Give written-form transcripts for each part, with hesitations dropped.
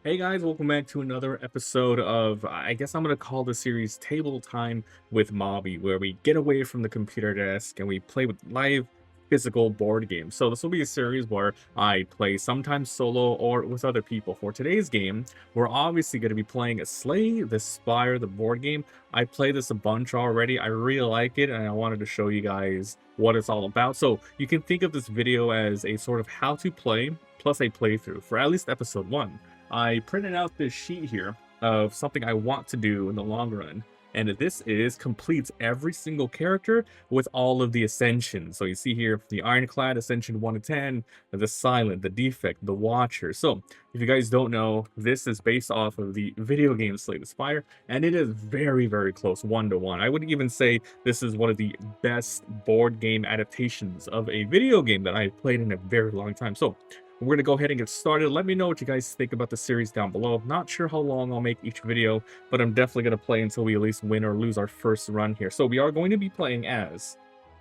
Hey guys, welcome back to another episode of, I guess I'm going to call the series Table Time with Mabi, where we get away from the computer desk and we play with live physical board games. So this will be a series where I play sometimes solo or with other people. For today's game, we're obviously going to be playing a Slay the Spire, the board game. I played this a bunch already. I really like it and I wanted to show you guys what it's all about. So you can think of this video as a sort of how to play plus a playthrough for at least episode 1. I printed out this sheet here of something I want to do in the long run. And this is completes every single character with all of the ascensions. So you see here the Ironclad Ascension 1 to 10, the Silent, the Defect, the Watcher. So if you guys don't know, this is based off of the video game Slay the Spire, and it is very, very close 1-to-1. I would even say this is one of the best board game adaptations of a video game that I've played in a very long time. So we're going to go ahead and get started. Let me know what you guys think about the series down below. Not sure how long I'll make each video, but I'm definitely going to play until we at least win or lose our first run here. So we are going to be playing as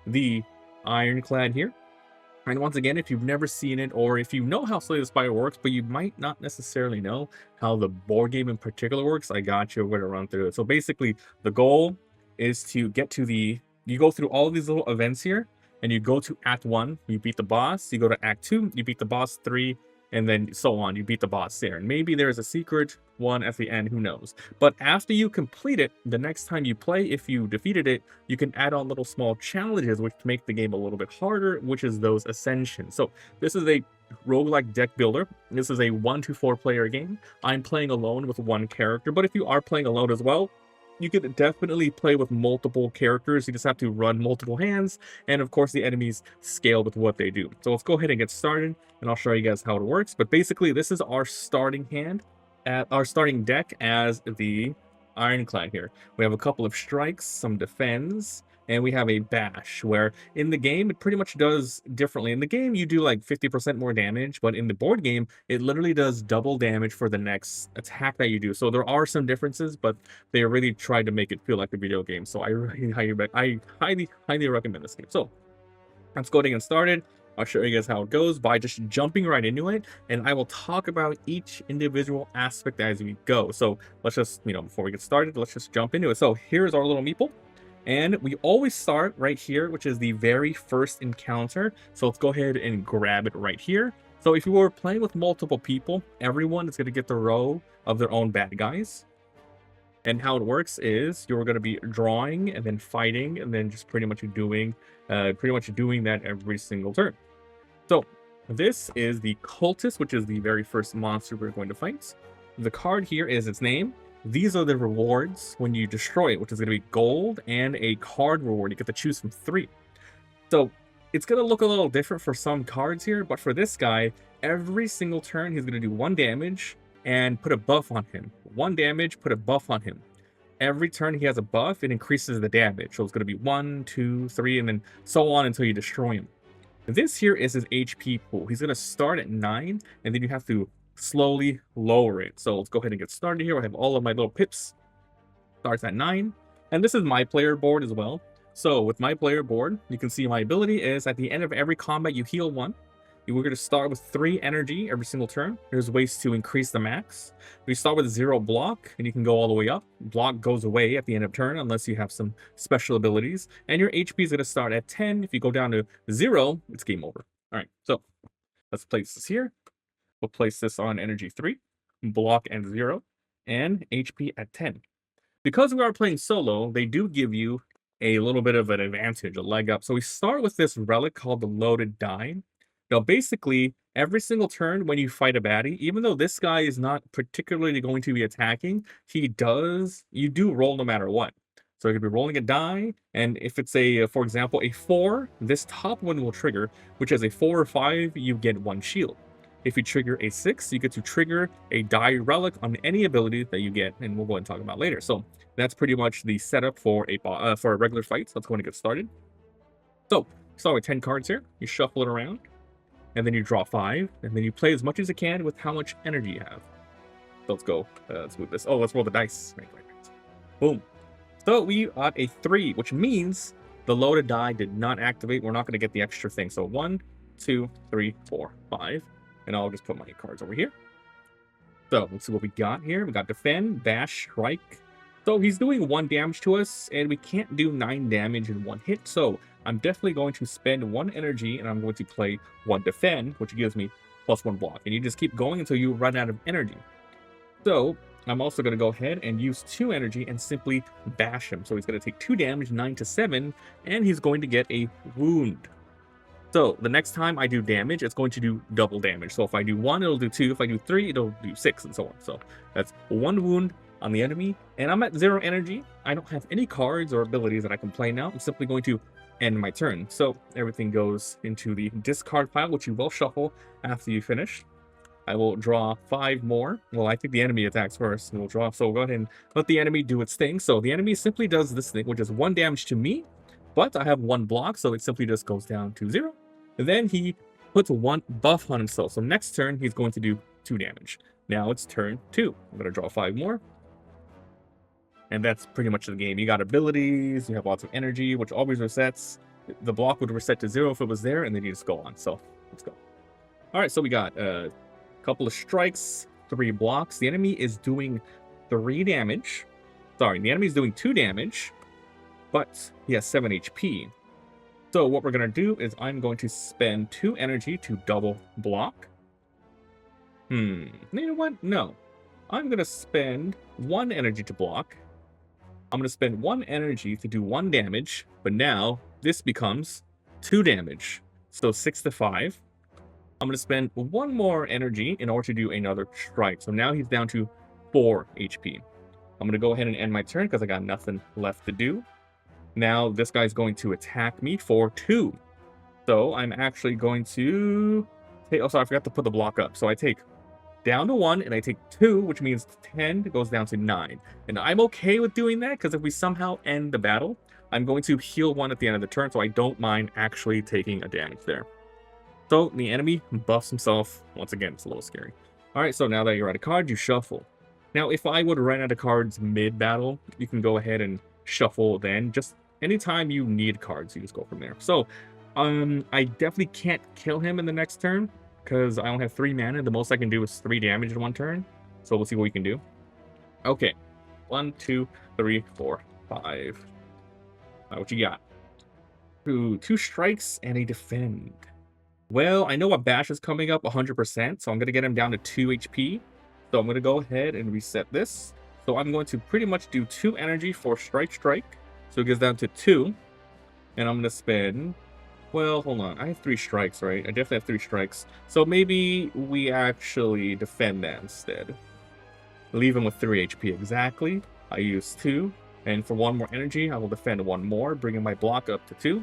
the Ironclad here. And once again, if you've never seen it, or if you know how Slay the Spire works, but you might not necessarily know how the board game in particular works, I got you. We're going to run through it. So basically, the goal is to get to you go through all these little events here, and you go to Act 1, you beat the boss. You go to Act 2, you beat the boss 3, and then so on. You beat the boss there. And maybe there's a secret one at the end, who knows. But after you complete it, the next time you play, if you defeated it, you can add on little small challenges which make the game a little bit harder, which is those ascensions. So this is a roguelike deck builder. This is a 1 to 4 player game. I'm playing alone with one character, but if you are playing alone as well, you can definitely play with multiple characters. You just have to run multiple hands, and of course the enemies scale with what they do. So let's go ahead and get started, and I'll show you guys how it works. But basically, this is our starting hand, our starting deck as the Ironclad here. We have a couple of strikes, some defense, and we have a bash, where in the game it pretty much does differently. In the game you do like 50% more damage, but in the board game it literally does double damage for the next attack that you do. So there are some differences, but they really tried to make it feel like a video game. So I really highly recommend this game. So let's go ahead and get started. I'll show you guys how it goes by just jumping right into it, and I will talk about each individual aspect as we go. So let's just, before we get started, let's just jump into it. So here's our little meeple. And we always start right here, which is the very first encounter. So let's go ahead and grab it right here. So if you were playing with multiple people, everyone is going to get the row of their own bad guys. And how it works is you're going to be drawing and then fighting and then just pretty much doing that every single turn. So this is the Cultist, which is the very first monster we're going to fight. The card here is its name. These are the rewards when you destroy it, which is going to be gold and a card reward. You get to choose from 3. So it's going to look a little different for some cards here, but for this guy, every single turn he's going to do 1 damage and put a buff on him. 1 damage, put a buff on him. Every turn he has a buff, it increases the damage. So it's going to be 1, 2, 3, and then so on until you destroy him. This here is his HP pool. He's going to start at 9, and then you have to slowly lower it. So let's go ahead and get started here. I have all of my little pips. Starts at 9. And this is my player board as well. So with my player board, you can see my ability is at the end of every combat, you heal 1. We're going to start with 3 energy every single turn. There's ways to increase the max. We start with 0 block, and you can go all the way up. Block goes away at the end of turn unless you have some special abilities. And your HP is going to start at 10. If you go down to 0, it's game over. All right, so let's place this here. We'll place this on energy 3, block at 0, and HP at 10. Because we are playing solo, they do give you a little bit of an advantage, a leg up. So we start with this relic called the Loaded Die. Now, basically, every single turn when you fight a baddie, even though this guy is not particularly going to be attacking, you do roll no matter what. So you could be rolling a die, and if it's for example, a 4, this top one will trigger, which is a 4 or 5, you get 1 shield. If you trigger a 6, you get to trigger a die relic on any ability that you get, and we'll go ahead and talk about later. So that's pretty much the setup for a regular fight. So let's go ahead and get started. So start with 10 cards here. You shuffle it around, and then you draw 5, and then you play as much as you can with how much energy you have. So let's go. Let's move this. Oh, let's roll the dice. Right. Boom. So we got a 3, which means the loaded die did not activate. We're not going to get the extra thing. So 1, 2, 3, 4, 5. And I'll just put my cards over here. So let's see what we got here. We got defend, bash, strike. So he's doing 1 damage to us, and we can't do 9 damage in 1 hit. So I'm definitely going to spend 1 energy, and I'm going to play 1 defend, which gives me +1 block. And you just keep going until you run out of energy. So I'm also going to go ahead and use 2 energy and simply bash him. So he's going to take 2 damage, 9 to 7, and he's going to get a wound. So the next time I do damage, it's going to do double damage. So if I do 1, it'll do 2. If I do 3, it'll do 6, and so on. So that's 1 wound on the enemy, and I'm at 0 energy. I don't have any cards or abilities that I can play now. I'm simply going to end my turn. So everything goes into the discard pile, which you will shuffle after you finish. I will draw 5 more. Well, I think the enemy attacks first, and we'll draw. So we'll go ahead and let the enemy do its thing. So the enemy simply does this thing, which is 1 damage to me, but I have 1 block, so it simply just goes down to 0. And then he puts 1 buff on himself. So next turn, he's going to do 2 damage. Now it's turn 2. I'm going to draw 5 more. And that's pretty much the game. You got abilities, you have lots of energy, which always resets. The block would reset to 0 if it was there, and then you just go on. So let's go. All right, so we got a couple of strikes, 3 blocks. The enemy is doing 3 damage. Sorry, the enemy is doing 2 damage, but he has 7 HP. So what we're going to do is I'm going to spend 2 energy to double block. You know what? No. I'm going to spend 1 energy to block. I'm going to spend 1 energy to do 1 damage, but now this becomes 2 damage. So 6 to 5. I'm going to spend 1 more energy in order to do another strike. So now he's down to 4 HP. I'm going to go ahead and end my turn because I got nothing left to do. Now this guy's going to attack me for 2. So I'm actually going to take, oh sorry, I forgot to put the block up. So I take down to 1 and I take 2, which means 10 goes down to 9. And I'm okay with doing that because if we somehow end the battle, I'm going to heal 1 at the end of the turn, so I don't mind actually taking a damage there. So the enemy buffs himself. Once again, it's a little scary. All right, so now that you're out of cards, you shuffle. Now, if I would run out of cards mid-battle, you can go ahead and shuffle then. Just anytime you need cards, you just go from there. So I definitely can't kill him in the next turn because I only have 3 mana. The most I can do is 3 damage in 1 turn. So we'll see what we can do. Okay. 1, 2, 3, 4, 5. What you got? Ooh, 2 strikes and a defend. Well, I know what bash is coming up 100%, so I'm going to get him down to 2 HP. So I'm going to go ahead and reset this. So I'm going to pretty much do 2 energy for strike. So it gets down to 2. And I'm going to spend... Well, hold on. I have 3 strikes, right? I definitely have 3 strikes. So maybe we actually defend that instead. Leave him with 3 HP exactly. I use 2. And for 1 more energy, I will defend 1 more, bringing my block up to 2.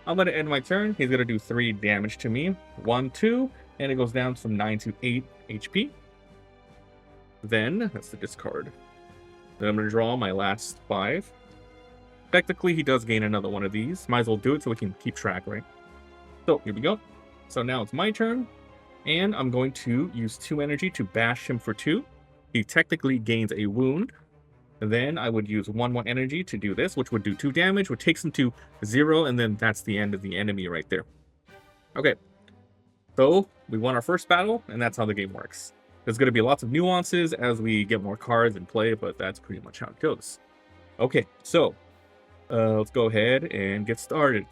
I'm going to end my turn. He's going to do 3 damage to me. 1, 2, and it goes down from 9 to 8 HP. Then, that's the discard. Then I'm going to draw my last 5. Technically, he does gain another one of these. Might as well do it so we can keep track, right? So, here we go. So now it's my turn. And I'm going to use 2 energy to bash him for 2. He technically gains a wound. And then I would use 1 more energy to do this, which would do 2 damage, which takes him to 0, and then that's the end of the enemy right there. Okay, so we won our first battle, and that's how the game works. There's going to be lots of nuances as we get more cards and play, but that's pretty much how it goes. Okay, so let's go ahead and get started.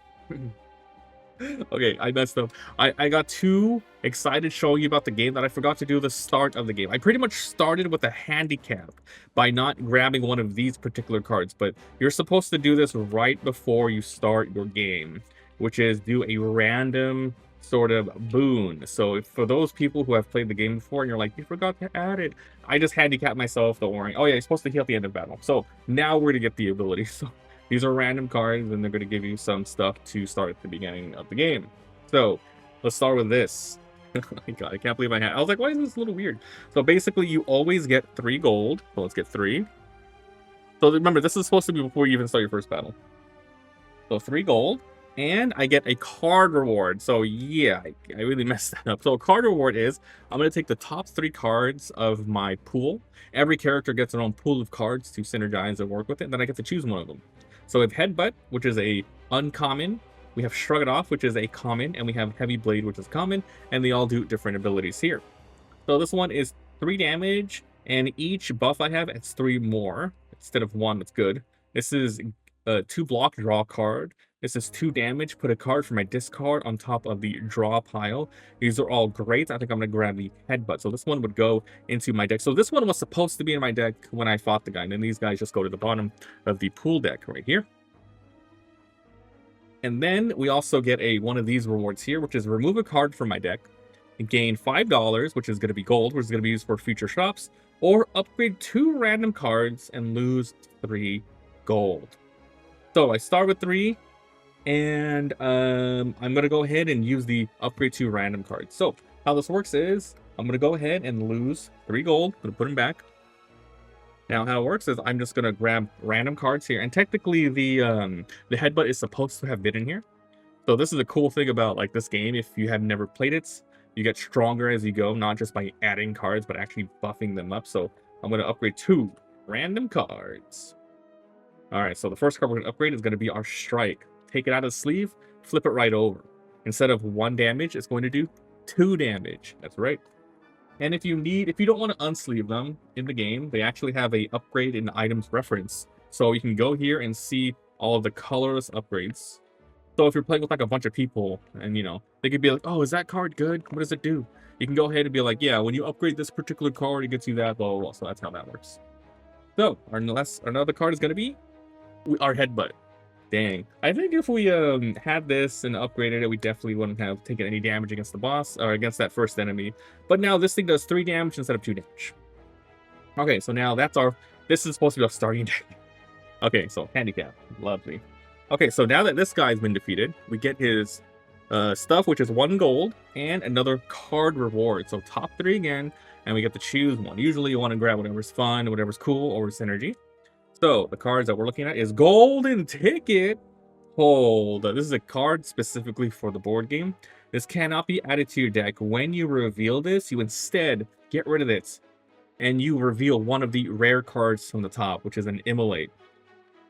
Okay, I messed up. I got too excited showing you about the game that I forgot to do the start of the game. I pretty much started with a handicap by not grabbing one of these particular cards, but you're supposed to do this right before you start your game, which is do a random sort of boon. So for those people who have played the game before and you're like, you forgot to add it, I just handicapped myself, don't worry. Oh yeah, you're supposed to heal at the end of battle. So now we're to get the ability. So these are random cards, and they're going to give you some stuff to start at the beginning of the game. So, let's start with this. Oh my god, I can't believe I was like, why is this a little weird? So basically, you always get 3 gold. So let's get 3. So remember, this is supposed to be before you even start your first battle. So 3 gold. And I get a card reward. So yeah, I really messed that up. So a card reward is, I'm going to take the top 3 cards of my pool. Every character gets their own pool of cards to synergize and work with it. And then I get to choose one of them. So we have Headbutt, which is a uncommon. We have Shrug It Off, which is a common. And we have Heavy Blade, which is common. And they all do different abilities here. So this one is 3 damage. And each buff I have, it's 3 more instead of 1. That's good. This is 2 block, draw a card. This is 2 damage, put a card from my discard on top of the draw pile. These are all great. I think I'm going to grab the headbutt. So this one would go into my deck. So this one was supposed to be in my deck when I fought the guy. And then these guys just go to the bottom of the pool deck right here. And then we also get one of these rewards here, which is remove a card from my deck and gain $5, which is going to be gold, which is going to be used for future shops, or upgrade 2 random cards and lose 3 gold. So I start with 3, and I'm going to go ahead and use the upgrade 2 random cards. So how this works is I'm going to go ahead and lose 3 gold. I'm going to put them back. Now, how it works is I'm just going to grab random cards here. And technically, the headbutt is supposed to have been in here. So this is a cool thing about like this game. If you have never played it, you get stronger as you go, not just by adding cards, but actually buffing them up. So I'm going to upgrade 2 random cards. All right, so the first card we're going to upgrade is going to be our Strike. Take it out of the sleeve, flip it right over. Instead of 1 damage, it's going to do 2 damage. That's right. And if you don't want to unsleeve them in the game, they actually have a upgrade in items reference. So you can go here and see all of the colorless upgrades. So if you're playing with like a bunch of people and, they could be like, oh, is that card good? What does it do? You can go ahead and be like, yeah, when you upgrade this particular card, it gets you that, blah, blah, blah. So that's how that works. So another card is going to be our headbutt. Dang. I think if we had this and upgraded it, we definitely wouldn't have taken any damage against the boss or against that first enemy. But now this thing does 3 damage instead of 2 damage. Okay, so now this is supposed to be our starting deck. Okay, so handicap. Lovely. Okay, so now that this guy's been defeated, we get his stuff, which is 1 gold, and another card reward. So top 3 again, and we get to choose one. Usually you want to grab whatever's fun, whatever's cool, or synergy. So the cards that we're looking at is Golden Ticket. Hold. This is a card specifically for the board game. This cannot be added to your deck. When you reveal this, you instead get rid of it, and you reveal one of the rare cards from the top, which is an Immolate.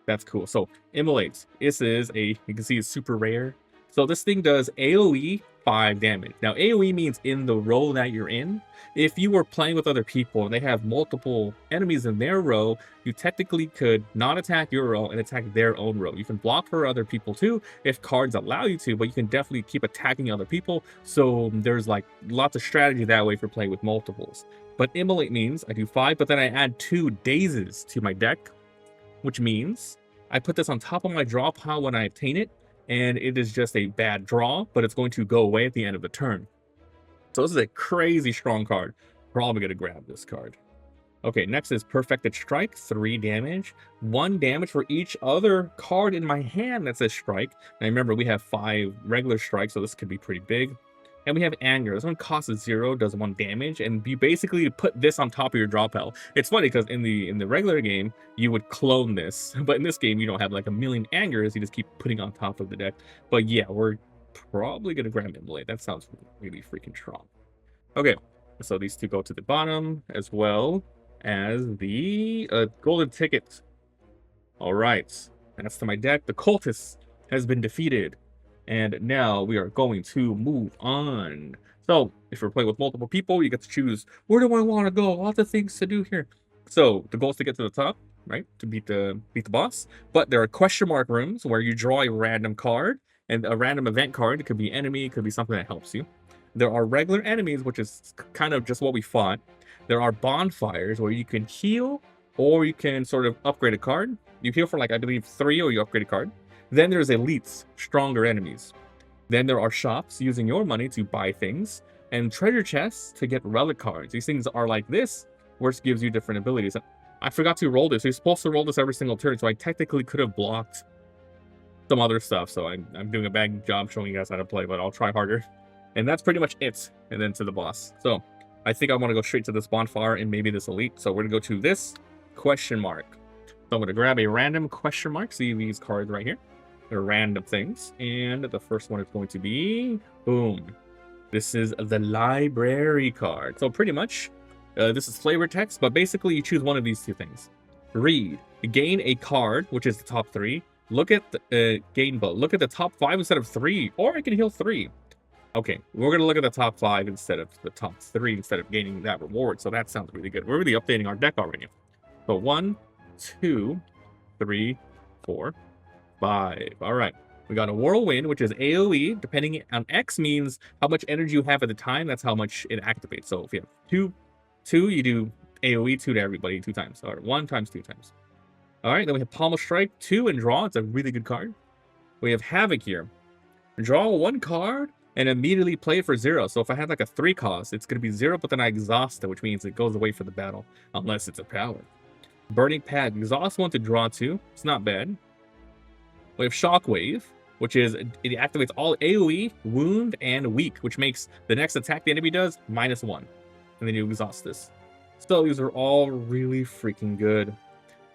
That's cool. So Immolate. This is you can see it's super rare. So this thing does AoE 5 damage. Now AoE means in the row that you're in. If you were playing with other people and they have multiple enemies in their row, you technically could not attack your row and attack their own row. You can block for other people too if cards allow you to, but you can definitely keep attacking other people. So there's like lots of strategy that way for playing with multiples. But Immolate means I do 5, but then I add 2 dazes to my deck, which means I put this on top of my draw pile when I obtain it, and it is just a bad draw, but it's going to go away at the end of the turn. So this is a crazy strong card. Probably going to grab this card. Okay, next is Perfected Strike, 3 damage. 1 damage for each other card in my hand that says Strike. And remember, we have 5 regular strikes, so this could be pretty big. And we have Anger. This one costs 0, does 1 damage, and you basically put this on top of your draw pile. It's funny because in the regular game, you would clone this, but in this game, you don't have like a million Angers. You just keep putting on top of the deck. But yeah, we're probably gonna grab Immolate. That sounds really freaking strong. Okay, so these 2 go to the bottom as well as the Golden Ticket. All right, that's to my deck. The Cultist has been defeated. And now we are going to move on. So if you're playing with multiple people, you get to choose, where do I want to go? Lots of things to do here. So the goal is to get to the top, right? To beat the boss. But there are question mark rooms where you draw a random card and a random event card. It could be enemy, it could be something that helps you. There are regular enemies, which is kind of just what we fought. There are bonfires where you can heal or you can sort of upgrade a card. You heal for like, I believe 3, or you upgrade a card. Then there's elites, stronger enemies. Then there are shops using your money to buy things, and treasure chests to get relic cards. These things are like this, which gives you different abilities. I forgot to roll this. You're supposed to roll this every single turn, so I technically could have blocked some other stuff. So I'm doing a bad job showing you guys how to play, but I'll try harder. And that's pretty much it, and then to the boss. So I think I want to go straight to this bonfire and maybe this elite. So we're going to go to this question mark. So I'm going to grab a random question mark. See these cards right here. They're random things, and the first one is going to be boom. This is the library card. So pretty much this is flavor text, but basically you choose one of these 2 things. Read, gain a card, which is the top 3. Look at the gain both. Look at the top 5 instead of 3, or I can heal 3. Okay, we're gonna look at the top 5 instead of the top 3 instead of gaining that reward. So that sounds really good. We're really updating our deck already. So 1, 2, 3, 4, 5. All right. We got a whirlwind, which is AoE. Depending on X means how much energy you have at the time. That's how much it activates. So if you have two, you do AoE 2 to everybody 2 times. Or 1 times 2 times. All right. Then we have Pommel Strike 2 and draw. It's a really good card. We have Havoc here. Draw 1 card and immediately play it for 0. So if I had like a 3 cost, it's going to be 0, but then I exhaust it, which means it goes away for the battle, unless it's a power. Burning Pad. Exhaust 1 to draw 2. It's not bad. We have Shockwave, which is, it activates all AoE, wound, and weak, which makes the next attack the enemy does -1. And then you exhaust this. So these are all really freaking good.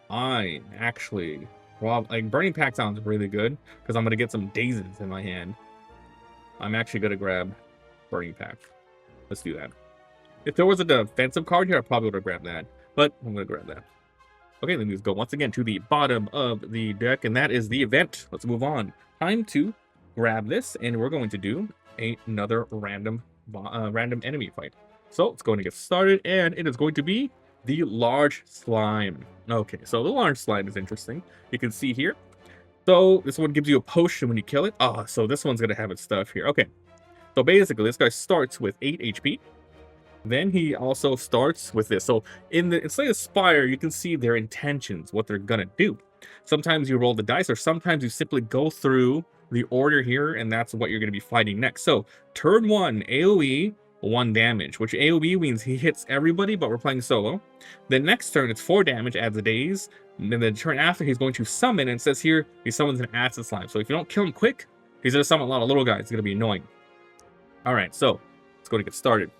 I actually, like, Burning Pack sounds really good, because I'm going to get some Dazes in my hand. I'm actually going to grab Burning Pack. Let's do that. If there was a defensive card here, I probably would have grabbed that. But I'm going to grab that. Okay, then let's go once again to the bottom of the deck, and that is the event. Let's move on. Time to grab this, and we're going to do another random enemy fight. So it's going to get started, and it is going to be the large slime. Okay, so the large slime is interesting. You can see here. So this one gives you a potion when you kill it. Ah, so this one's going to have its stuff here. Okay, so basically this guy starts with 8 HP. Then he also starts with this. So in Slay the Spire, you can see their intentions, what they're gonna do. Sometimes you roll the dice, or sometimes you simply go through the order here, and that's what you're gonna be fighting next. So turn 1, AoE, 1 damage, which AoE means he hits everybody, but we're playing solo. The next turn, it's 4 damage, adds a daze. And then the turn after, he's going to summon, and it says here, he summons an acid slime. So if you don't kill him quick, he's gonna summon a lot of little guys. It's gonna be annoying. All right, so let's go to get started.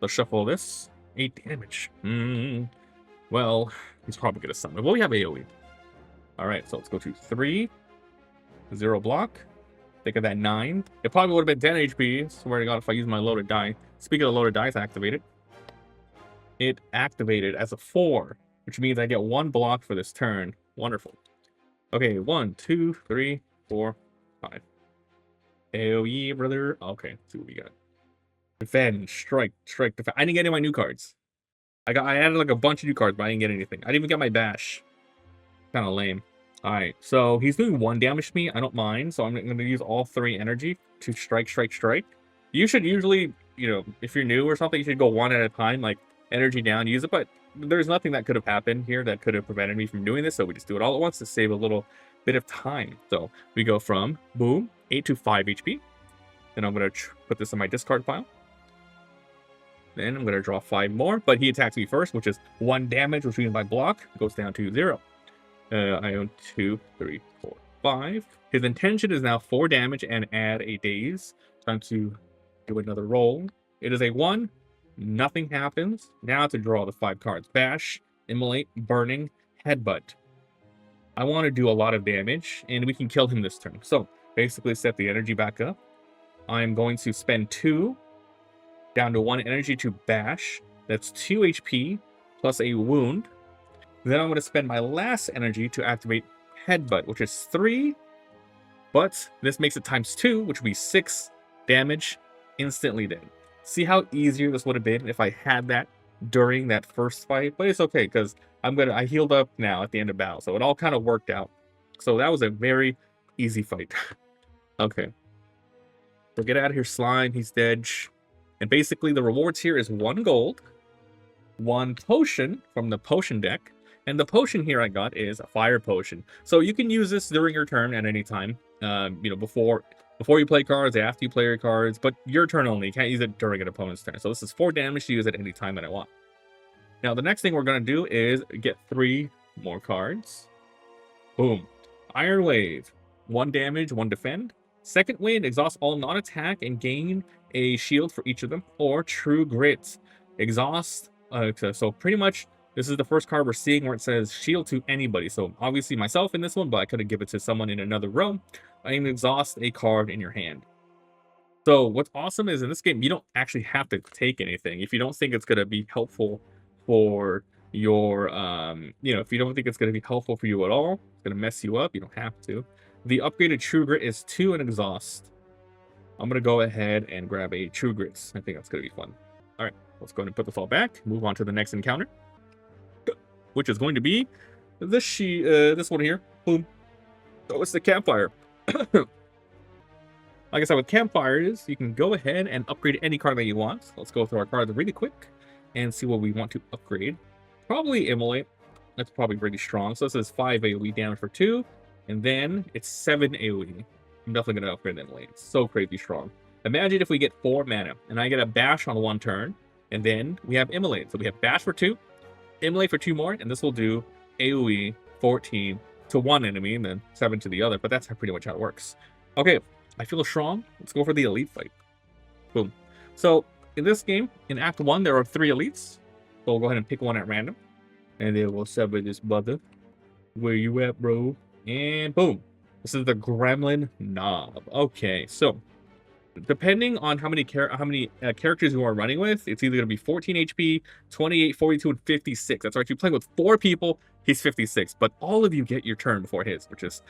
Let's shuffle this. 8 damage. Well, he's probably going to summon. Well, we have AoE. Alright, so let's go to 3. 0 block. Think of that 9. It probably would have been 10 HP. Swear to God, if I use my loaded die. Speaking of loaded dice activated. It activated as a 4, which means I get 1 block for this turn. Wonderful. Okay, 1, 2, 3, 4, 5. AoE, brother. Okay, let's see what we got. Defend, strike, defend. I didn't get any of my new cards. I added like a bunch of new cards, but I didn't get anything. I didn't even get my bash. Kind of lame. Alright, so he's doing 1 damage to me. I don't mind. So I'm going to use all 3 energy to strike. You should usually, you know, if you're new or something, you should go 1 at a time, like energy down, use it. But there's nothing that could have happened here that could have prevented me from doing this. So we just do it all at once to save a little bit of time. So we go from, boom, 8 to 5 HP. Then I'm going to put this in my discard pile. Then I'm going to draw 5 more, but he attacks me first, which is 1 damage, which means my block goes down to 0. I own 2, 3, 4, 5. His intention is now 4 damage and add a daze. Time to do another roll. It is a 1. Nothing happens. Now to draw the 5 cards. Bash, Immolate, Burning, Headbutt. I want to do a lot of damage, and we can kill him this turn. So basically set the energy back up. I'm going to spend 2 down to 1 energy to bash. That's 2 HP plus a wound. Then I'm going to spend my last energy to activate Headbutt, which is 3. But this makes it times 2, which would be 6 damage instantly dead. See how easier this would have been if I had that during that first fight? But it's okay, because I healed up now at the end of battle. So it all kind of worked out. So that was a very easy fight. Okay. So get out of here, slime. He's dead. And basically the rewards here is 1 gold, 1 potion from the potion deck, and the potion here I got is a fire potion. So you can use this during your turn at any time, you know, before you play cards, after you play your cards, but your turn only. You can't use it during an opponent's turn. So this is 4 damage to use at any time that I want. Now the next thing we're going to do is get 3 more cards. Boom. Iron Wave, 1 damage, 1 defend. Second Wind, exhaust all non-attack and gain a shield for each of them. Or True Grit, exhaust. So pretty much, this is the first card we're seeing where it says shield to anybody. So obviously myself in this one, but I could have given it to someone in another row. And exhaust a card in your hand. So what's awesome is in this game, you don't actually have to take anything. If you don't think it's going to be helpful for your, you know, if you don't think it's going to be helpful for you at all, it's going to mess you up, you don't have to. The upgraded True Grit is 2 and exhaust. I'm going to go ahead and grab a True Grits. I think that's going to be fun. All right, let's go ahead and put this all back. Move on to the next encounter, which is going to be this one here. Boom. Oh, it's the campfire. Like I said, with campfires, you can go ahead and upgrade any card that you want. So let's go through our cards really quick and see what we want to upgrade. Probably Immolate. That's probably pretty strong. So this is 5 AoE damage for 2, and then it's 7 AoE. I'm definitely going to upgrade Immolate. It's so crazy strong. Imagine if we get 4 mana, and I get a Bash on 1 turn, and then we have Immolate. So we have Bash for 2, Immolate for 2 more, and this will do AoE 14 to one enemy, and then 7 to the other, but that's pretty much how it works. Okay. I feel strong. Let's go for the elite fight. Boom. So in this game, in Act 1, there are 3 elites. So we'll go ahead and pick one at random. And then we'll sever this brother. Where you at, bro? And boom. This is the Gremlin Knob. Okay, so depending on how many characters you are running with, it's either going to be 14 HP, 28, 42, and 56. That's right. If you're playing with 4 people, he's 56. But all of you get your turn before his, which is,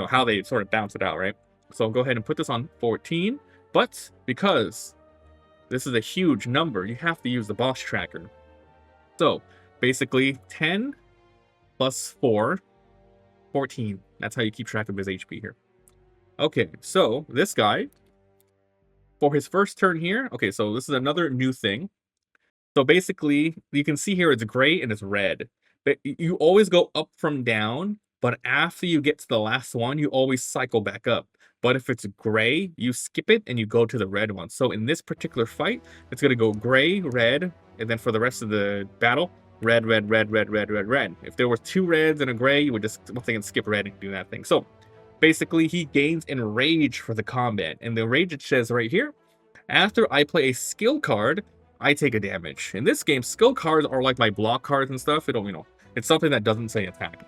how they sort of bounce it out, right? So I'll go ahead and put this on 14, but because this is a huge number, you have to use the boss tracker. So basically 10 plus 4, 14. That's how you keep track of his HP here. Okay, so this guy, for his first turn here, okay, so this is another new thing. So basically, you can see here it's gray and it's red. But you always go up from down, but after you get to the last one, you always cycle back up. But if it's gray, you skip it and you go to the red one. So in this particular fight, it's going to go gray, red, and then for the rest of the battle, red, red, red, red, red, red, red. If there were 2 reds and a gray, you would just once again skip red and do that thing. So basically, he gains Enrage for the combat. And the Enrage, it says right here, after I play a skill card, I take a damage. In this game, skill cards are like my block cards and stuff. It's something that doesn't say attack.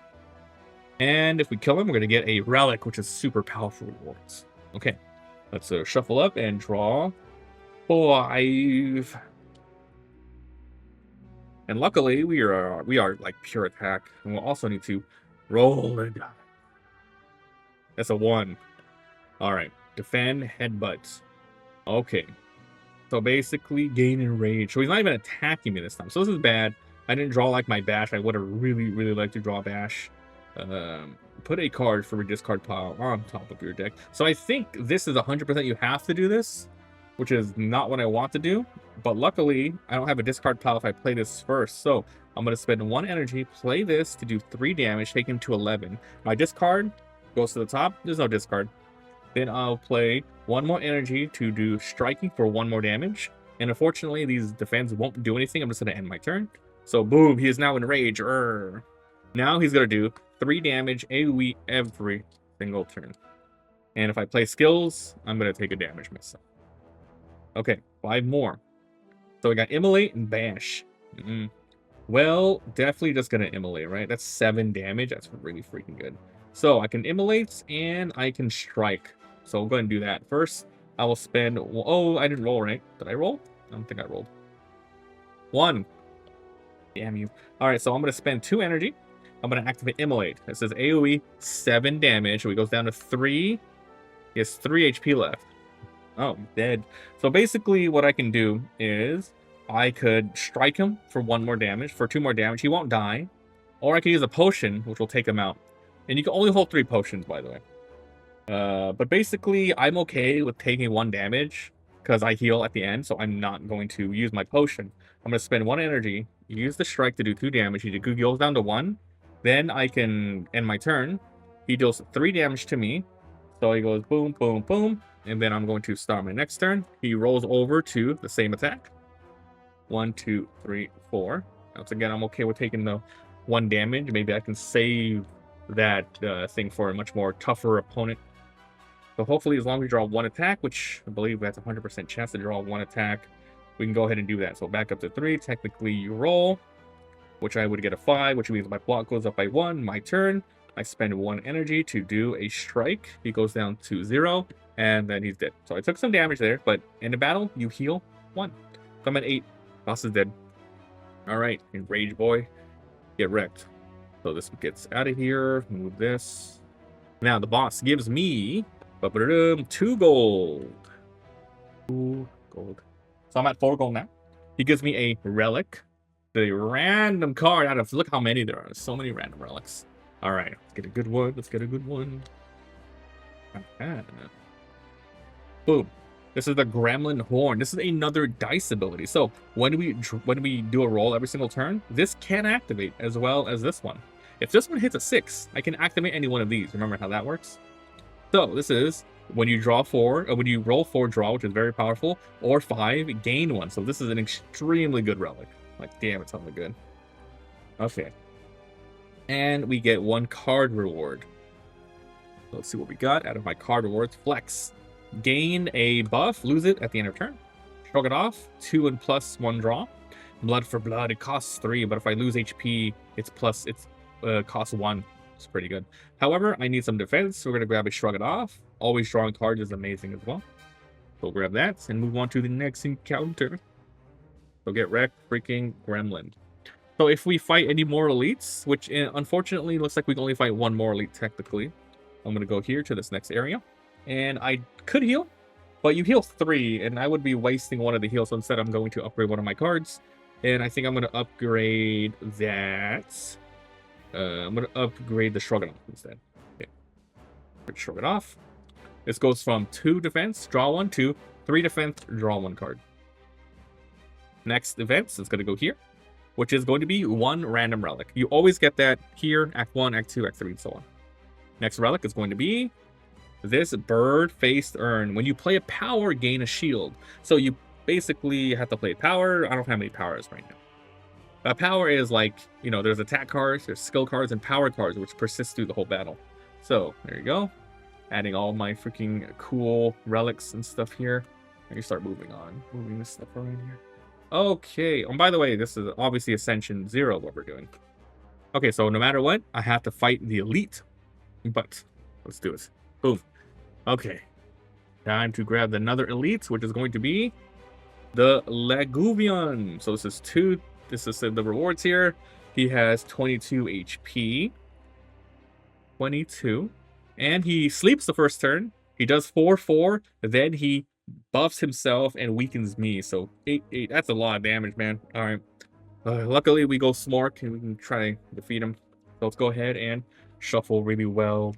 And if we kill him, we're going to get a relic, which is super powerful rewards. Okay, let's shuffle up and draw 5. And luckily, we are like pure attack. And we'll also need to roll a die. That's a 1. All right, defend, headbutt. Okay, so basically gain Enrage. So he's not even attacking me this time. So this is bad. I didn't draw like my Bash. I would have really, really liked to draw Bash. Put a card from your discard pile on top of your deck. So I think this is 100% you have to do this, which is not what I want to do. But luckily, I don't have a discard pile if I play this first. So I'm going to spend 1 energy, play this to do 3 damage, take him to 11. My discard goes to the top. There's no discard. Then I'll play 1 more energy to do striking for 1 more damage. And unfortunately, these defense won't do anything. I'm just going to end my turn. So boom, he is now in rage. Now he's going to do 3 damage AoE every single turn. And if I play skills, I'm going to take a damage myself. Okay, 5 more. So we got Immolate and Bash. Well, definitely just going to Immolate, right? That's 7 damage. That's really freaking good. So I can Immolate and I can Strike. So we'll go ahead and do that. First, I will spend... Oh, I didn't roll, right? Did I roll? I don't think I rolled. 1. Damn you. Alright, so I'm going to spend 2 energy. I'm going to activate Immolate. It says AoE 7 damage. So he goes down to 3. He has 3 HP left. Oh, dead. So basically what I can do is I could strike him for 1 more damage. For 2 more damage. He won't die. Or I could use a potion, which will take him out. And you can only hold 3 potions, by the way. But basically, I'm okay with taking 1 damage because I heal at the end, so I'm not going to use my potion. I'm going to spend 1 energy, use the strike to do 2 damage. He goes down to 1. Then I can end my turn. He deals 3 damage to me. So he goes boom, boom, boom. And then I'm going to start my next turn. He rolls over to the same attack. 1, 2, 3, 4. Once again, I'm okay with taking the 1 damage. Maybe I can save that thing for a much more tougher opponent. So hopefully, as long as we draw 1 attack, which I believe that's a 100% chance to draw 1 attack, we can go ahead and do that. So back up to 3. Technically, you roll, which I would get a 5, which means my block goes up by 1. My turn. I spend 1 energy to do a strike. He goes down to 0, and then he's dead. So I took some damage there, but in the battle, you heal 1. So I'm at 8. Boss is dead. All right, Enrage Boy, get wrecked. So this gets out of here. Move this. Now the boss gives me 2 gold. Ooh, gold. So I'm at 4 gold now. He gives me a relic. The random card out of, look how many there are. So many random relics. All right, let's get a good one. Let's get a good one. Boom. This is the Gremlin Horn. This is another dice ability. So when we do a roll every single turn, this can activate as well as this one. If this one hits a 6, I can activate any one of these. Remember how that works? So this is when you draw 4, or when you roll 4, draw, which is very powerful, or 5, gain 1. So this is an extremely good relic. Like, damn, it's something good. Okay. And we get 1 card reward. Let's see what we got out of my card rewards. Flex. Gain a buff, lose it at the end of turn. Shrug it off. 2 and plus 1 draw. Blood for blood, it costs 3, but if I lose HP, it's costs 1. It's pretty good. However, I need some defense, so we're gonna grab a Shrug it off. Always drawing cards is amazing as well. So we'll grab that and move on to the next encounter. So get wrecked, freaking Gremlin. So if we fight any more elites, which unfortunately looks like we can only fight 1 more elite technically, I'm gonna go here to this next area. And I could heal, but you heal 3, and I would be wasting one of the heals. So instead, I'm going to upgrade one of my cards. And I think I'm going to upgrade that. I'm going to upgrade the Shrug It Off instead. Okay. Shrug It Off. This goes from 2 defense, draw 1, to 3 defense, draw 1 card. Next events, it's going to go here, which is going to be 1 random relic. You always get that here, Act 1, Act 2, Act 3, and so on. Next relic is going to be this bird-faced urn. When you play a power, gain a shield. So you basically have to play power. I don't have any powers right now. Power is like, you know, there's attack cards, there's skill cards, and power cards, which persist through the whole battle. So there you go. Adding all my freaking cool relics and stuff here. And you start moving on. Moving this stuff around here. Okay. Oh, by the way, this is obviously Ascension 0, what we're doing. Okay, so no matter what, I have to fight the elite. But let's do it. Boom. Okay, time to grab another elite, which is going to be the Laguvian. So this is 2. This is the rewards here. He has 22 HP. 22. And he sleeps the first turn. He does 4/4. Then he buffs himself and weakens me. So 8/8. That's a lot of damage, man. All right. Luckily, we go Smork and we can try to defeat him. So let's go ahead and shuffle really well.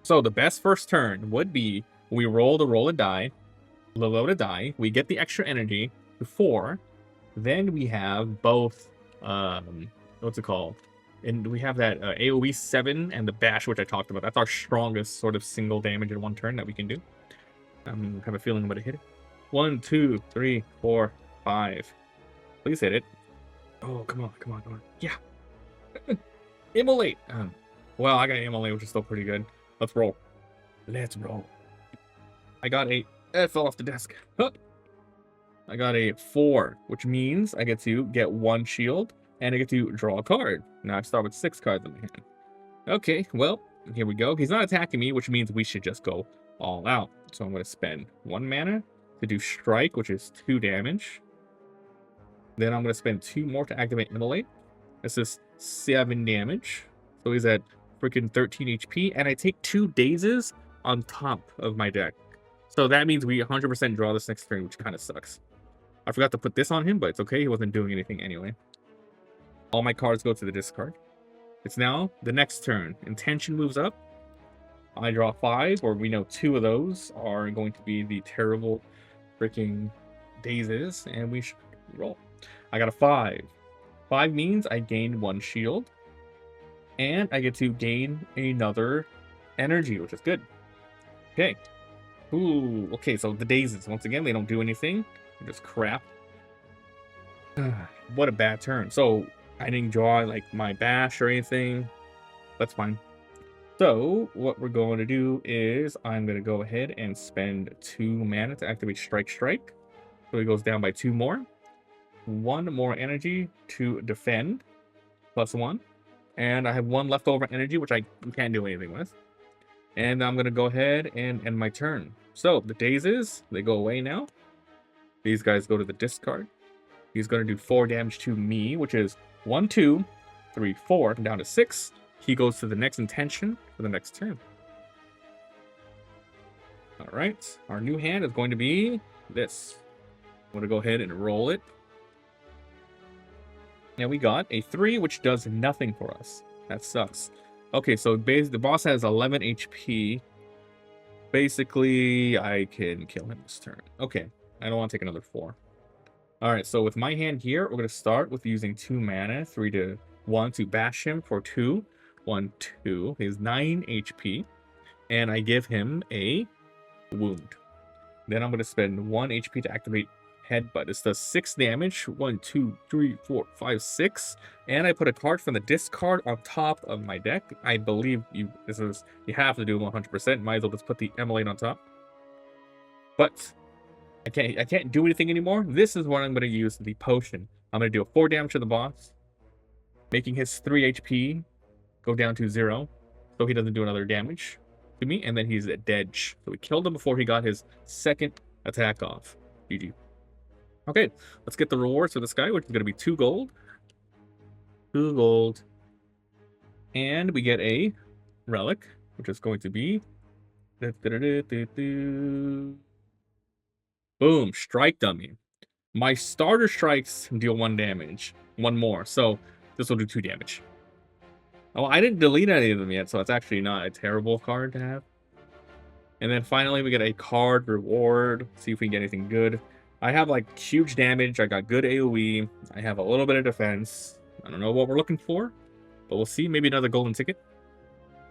So the best first turn would be we roll a die, load a die, we get the extra energy to 4, then we have both, what's it called? And we have that AoE 7 and the bash, which I talked about. That's our strongest sort of single damage in 1 turn that we can do. I have a feeling I'm going to hit it. 1, 2, 3, 4, 5. Please hit it. Oh, come on, come on, come on. Yeah. Immolate. Well, I got Immolate, which is still pretty good. Let's roll. Let's roll. I got a... It fell off the desk. Huh. I got a 4, which means I get to get 1 shield, and I get to draw a card. Now I start with 6 cards in my hand. Okay, well, here we go. He's not attacking me, which means we should just go all out. So I'm going to spend 1 mana to do Strike, which is 2 damage. Then I'm going to spend 2 more to activate Immolate. This is 7 damage. So he's at freaking 13 HP, and I take 2 dazes on top of my deck. So that means we 100% draw this next turn, which kind of sucks. I forgot to put this on him, but it's okay. He wasn't doing anything anyway. All my cards go to the discard. It's now the next turn. Intention moves up. I draw 5, or we know 2 of those are going to be the terrible freaking dazes, and we should roll. I got a 5. 5 means I gain 1 shield. And I get to gain another energy, which is good. Okay. Ooh, okay, so the dazes. Once again, they don't do anything. They're just crap. What a bad turn. So, I didn't draw, like, my bash or anything. That's fine. So, what we're going to do is I'm going to go ahead and spend 2 mana to activate Strike Strike. So, he goes down by 2 more. 1 more energy to defend. +1. And I have 1 leftover energy, which I can't do anything with. And I'm going to go ahead and end my turn. So, the dazes, they go away now. These guys go to the discard. He's going to do 4 damage to me, which is 1, 2, 3, 4, down to 6. He goes to the next intention for the next turn. Alright, our new hand is going to be this. I'm going to go ahead and roll it. And we got a 3, which does nothing for us. That sucks. Okay, so the boss has 11 HP. Basically, I can kill him this turn. Okay, I don't want to take another 4. Alright, so with my hand here, we're going to start with using 2 mana, 3 to 1 to bash him for 2. 1, 2. He has 9 HP. And I give him a wound. Then I'm going to spend 1 HP to activate Headbutt. This does 6 damage. 1, 2, 3, 4, 5, 6. And I put a card from the discard on top of my deck. I believe you have to do 100%. Might as well just put the Immolate on top. But I can't do anything anymore. This is what I'm going to use, the potion. I'm going to do a 4 damage to the boss, making his 3 HP go down to 0, so he doesn't do another damage to me, and then he's dead. So we killed him before he got his second attack off. GG. Okay, let's get the rewards for this guy, which is going to be 2 gold. 2 gold. And we get a relic, which is going to be... Boom, strike dummy. My starter strikes deal 1 damage. 1 more, so this will do 2 damage. Oh, I didn't delete any of them yet, so it's actually not a terrible card to have. And then finally, we get a card reward. See if we can get anything good. I have like huge damage. I got good AoE. I have a little bit of defense. I don't know what we're looking for, but we'll see. Maybe another golden ticket.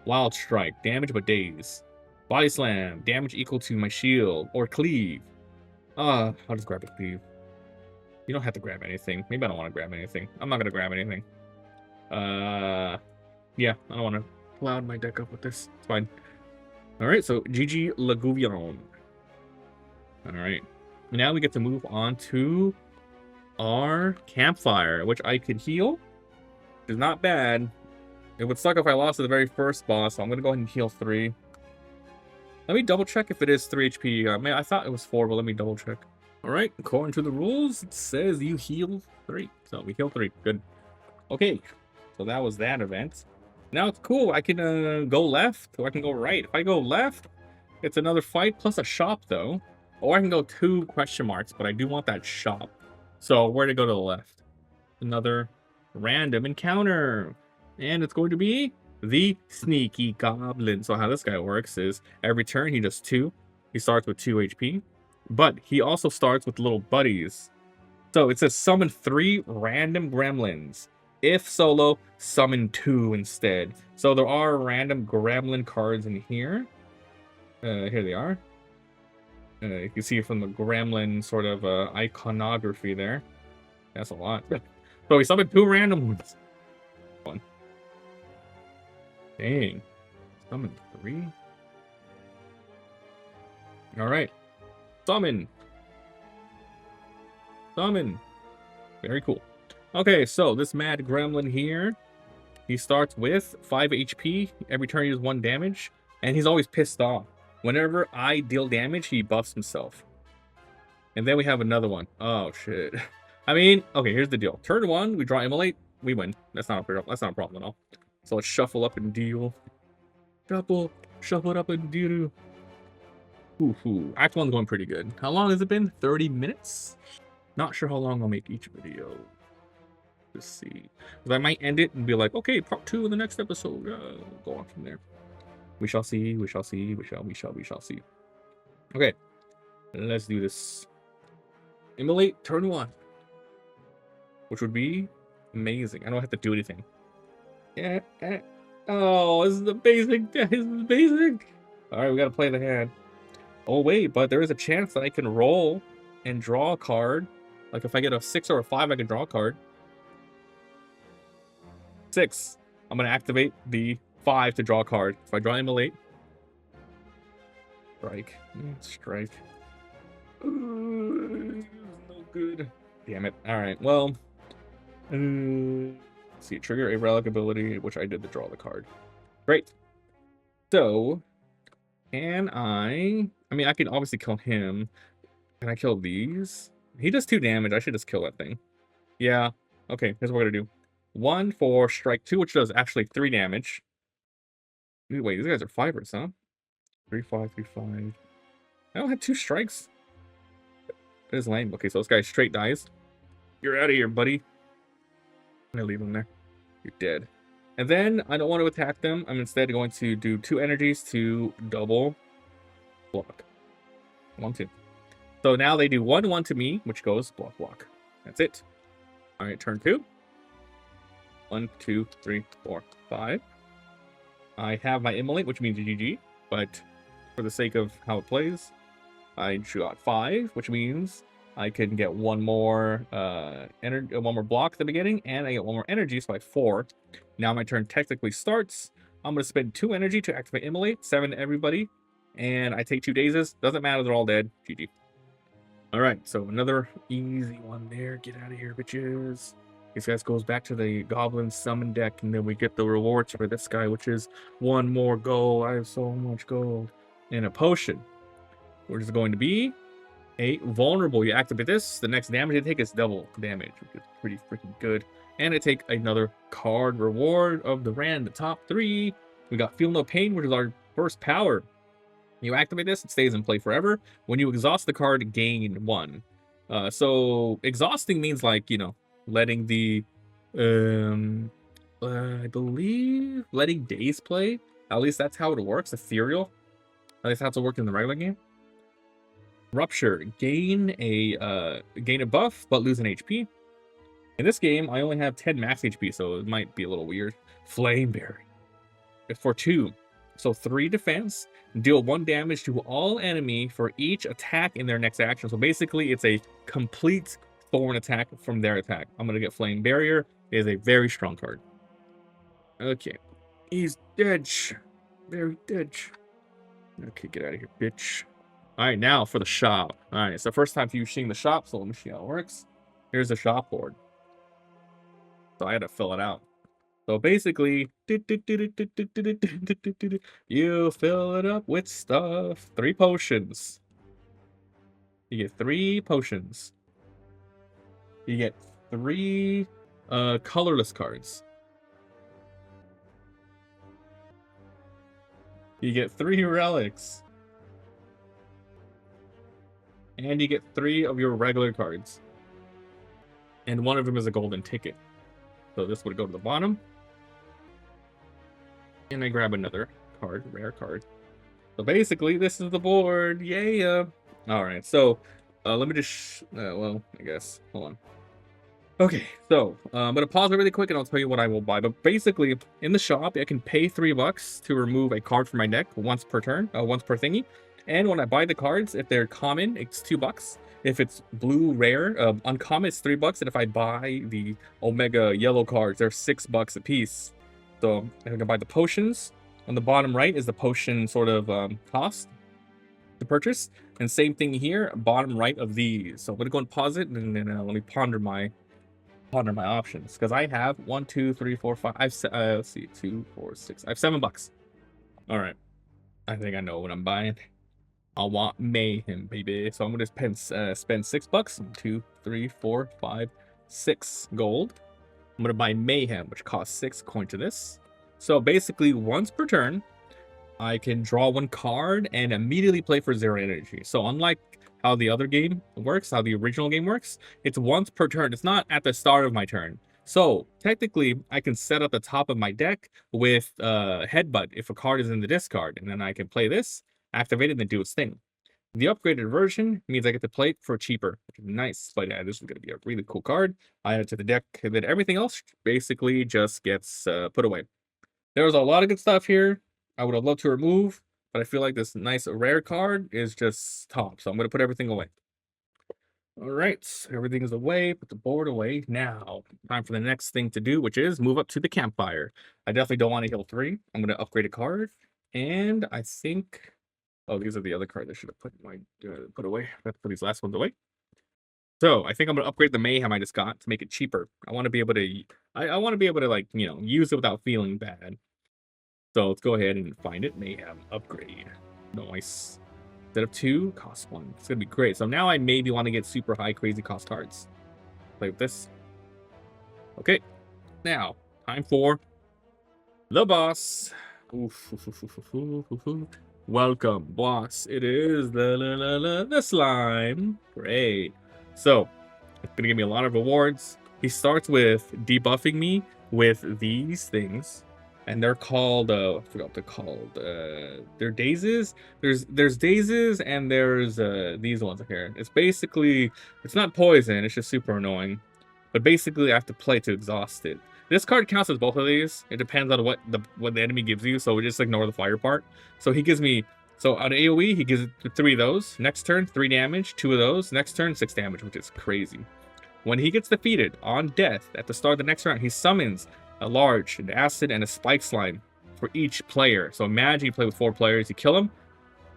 Wild strike, damage but daze. Body slam, damage equal to my shield or cleave. I'll just grab a cleave. You don't have to grab anything. Maybe I don't want to grab anything. I'm not gonna grab anything. Yeah, I don't want to cloud my deck up with this. It's fine. All right, so GG Lagouvion. All right. Now we get to move on to our campfire, which I could heal. Which is not bad. It would suck if I lost to the very first boss, so I'm going to go ahead and heal 3. Let me double check if it is 3 HP. I thought it was 4, but let me double check. All right, according to the rules, it says you heal 3. So we heal 3. Good. Okay, so that was that event. Now it's cool. I can go left or I can go right. If I go left, it's another fight plus a shop, though. Or I can go 2 question marks, but I do want that shop. So where to go to the left? Another random encounter. And it's going to be the Sneaky Goblin. So how this guy works is every turn he does 2. He starts with 2 HP. But he also starts with little buddies. So it says summon 3 random gremlins. If solo, summon 2 instead. So there are random gremlin cards in here. Here they are. You can see from the gremlin sort of iconography there. That's a lot. So we summoned 2 random ones. One. Dang. Summon 3. Alright. Summon. Summon. Very cool. Okay, so this mad gremlin here, he starts with 5 HP. Every turn he does 1 damage. And he's always pissed off. Whenever I deal damage, he buffs himself. And then we have another one. Oh, shit. I mean, okay, here's the deal. Turn 1, we draw Immolate, we win. That's not a problem at all. So let's shuffle up and deal. Shuffle it up and deal. Ooh. Act 1's going pretty good. How long has it been? 30 minutes? Not sure how long I'll make each video. Let's see. Because I might end it and be like, okay, part 2 in the next episode. Go on from there. We shall see. We shall see. We shall see. Okay. Let's do this. Immolate turn 1. Which would be amazing. I don't have to do anything. Yeah. Oh, this is the basic. This is basic. Alright, we gotta play the hand. Oh, wait, but there is a chance that I can roll and draw a card. Like if I get a 6 or a 5, I can draw a card. 6. I'm gonna activate the 5 to draw a card. If I draw Immolate, strike. Strike. No good. Damn it. Alright, well. Let's see. Trigger a relic ability, which I did to draw the card. Great. So, can I mean, I can obviously kill him. Can I kill these? He does 2 damage. I should just kill that thing. Yeah. Okay, here's what we're gonna do. 1 for strike 2, which does actually 3 damage. Wait, these guys are 5ers, huh? 3, 5, 3, 5. I don't have 2 strikes. It is lame. Okay, so this guy straight dies. You're out of here, buddy. I'm gonna leave him there. You're dead. And then I don't want to attack them. I'm instead going to do 2 energies to double block. 1, 2. So now they do 1, 1 to me, which goes block, block. That's it. All right, turn 2. 1, 2, 3, 4, 5. I have my immolate, which means GG, but for the sake of how it plays, I got 5, which means I can get one more one more block at the beginning, and I get 1 more energy, so I have 4. Now my turn technically starts. I'm going to spend 2 energy to activate immolate, 7 to everybody, and I take 2 dazes. Doesn't matter, they're all dead. GG. All right, so another easy one there. Get out of here, bitches. This guy goes back to the Goblin Summon deck, and then we get the rewards for this guy, which is 1 more gold. I have so much gold. And a potion, which is going to be a vulnerable. You activate this, the next damage you take is double damage, which is pretty freaking good. And I take another card reward of the top 3. We got Feel No Pain, which is our first power. You activate this, it stays in play forever. When you exhaust the card, gain 1. So exhausting means, like, you know, letting the I believe letting days play. At least that's how it works. Ethereal. At least that's how it works in the regular game. Rupture, gain a buff but lose an HP. In this game, I only have 10 max HP, so it might be a little weird. Flameberry for 2, so 3 defense. Deal 1 damage to all enemy for each attack in their next action. So basically, it's a complete thorn attack from their attack. I'm gonna get Flame Barrier. It is a very strong card. Okay, he's dead. Very dead. Okay, get out of here, bitch. All right, now for the shop. All right, so first time for you seeing the shop, so let me see how it works. Here's the shop board. So I had to fill it out. So basically, you fill it up with stuff. 3 potions. You get 3 potions. You get 3 colorless cards. You get 3 relics. And you get 3 of your regular cards. And 1 of them is a golden ticket. So this would go to the bottom. And I grab another card, rare card. So basically, this is the board. Yeah. All right, so let me just, well, I guess, hold on. Okay, so I'm going to pause it really quick and I'll tell you what I will buy. But basically, in the shop, I can pay $3 to remove a card from my deck once per turn, once per thingy. And when I buy the cards, if they're common, it's $2. If it's blue rare, uncommon, it's $3. And if I buy the Omega yellow cards, they're $6 a piece. So I can buy the potions. On the bottom right is the potion sort of cost to purchase. And same thing here, bottom right of these. So I'm gonna go and pause it, and then let me ponder my options, because I have 1, 2, 3, 4, 5. Let's see, 2, 4, 6. I have $7. All right, I think I know what I'm buying. I want mayhem, baby. So I'm gonna spend $6. 2, 3, 4, 5, 6 gold. I'm gonna buy mayhem, which costs 6 coin to this. So basically, once per turn, I can draw 1 card and immediately play for 0 energy. So unlike how the other game works, how the original game works, it's once per turn. It's not at the start of my turn. So technically, I can set up the top of my deck with Headbutt if a card is in the discard, and then I can play this, activate it, and then do its thing. The upgraded version means I get to play it for cheaper, which is nice. But yeah, this is going to be a really cool card. I add it to the deck, and then everything else basically just gets put away. There's a lot of good stuff here I would have loved to remove, but I feel like this nice rare card is just top. So I'm going to put everything away. All right, everything is away. Put the board away. Now, time for the next thing to do, which is move up to the campfire. I definitely don't want to heal 3. I'm going to upgrade a card. And I think... Oh, these are the other cards I should have put away. I have to put these last ones away. So I think I'm gonna upgrade the mayhem I just got to make it cheaper. I want to be able to, I want to be able to, like, you know, use it without feeling bad. So let's go ahead and find it. Mayhem upgrade. Nice. Instead of 2, cost 1. It's gonna be great. So now I maybe want to get super high, crazy cost cards. Play with this. Okay. Now time for the boss. Oof. Welcome, boss. It is the slime. Great. So, it's gonna give me a lot of rewards. He starts with debuffing me with these things, and they're called I forgot what they're called. They're dazes. There's dazes and there's these ones here. It's basically, it's not poison. It's just super annoying. But basically, I have to play to exhaust it. This card counts as both of these. It depends on what the enemy gives you, so we just ignore the fire part. So he gives me, so on AoE, he gives 3 of those. Next turn, 3 damage, 2 of those. Next turn, 6 damage, which is crazy. When he gets defeated on death at the start of the next round, he summons a large, an acid, and a spike slime for each player. So imagine you play with 4 players, you kill him,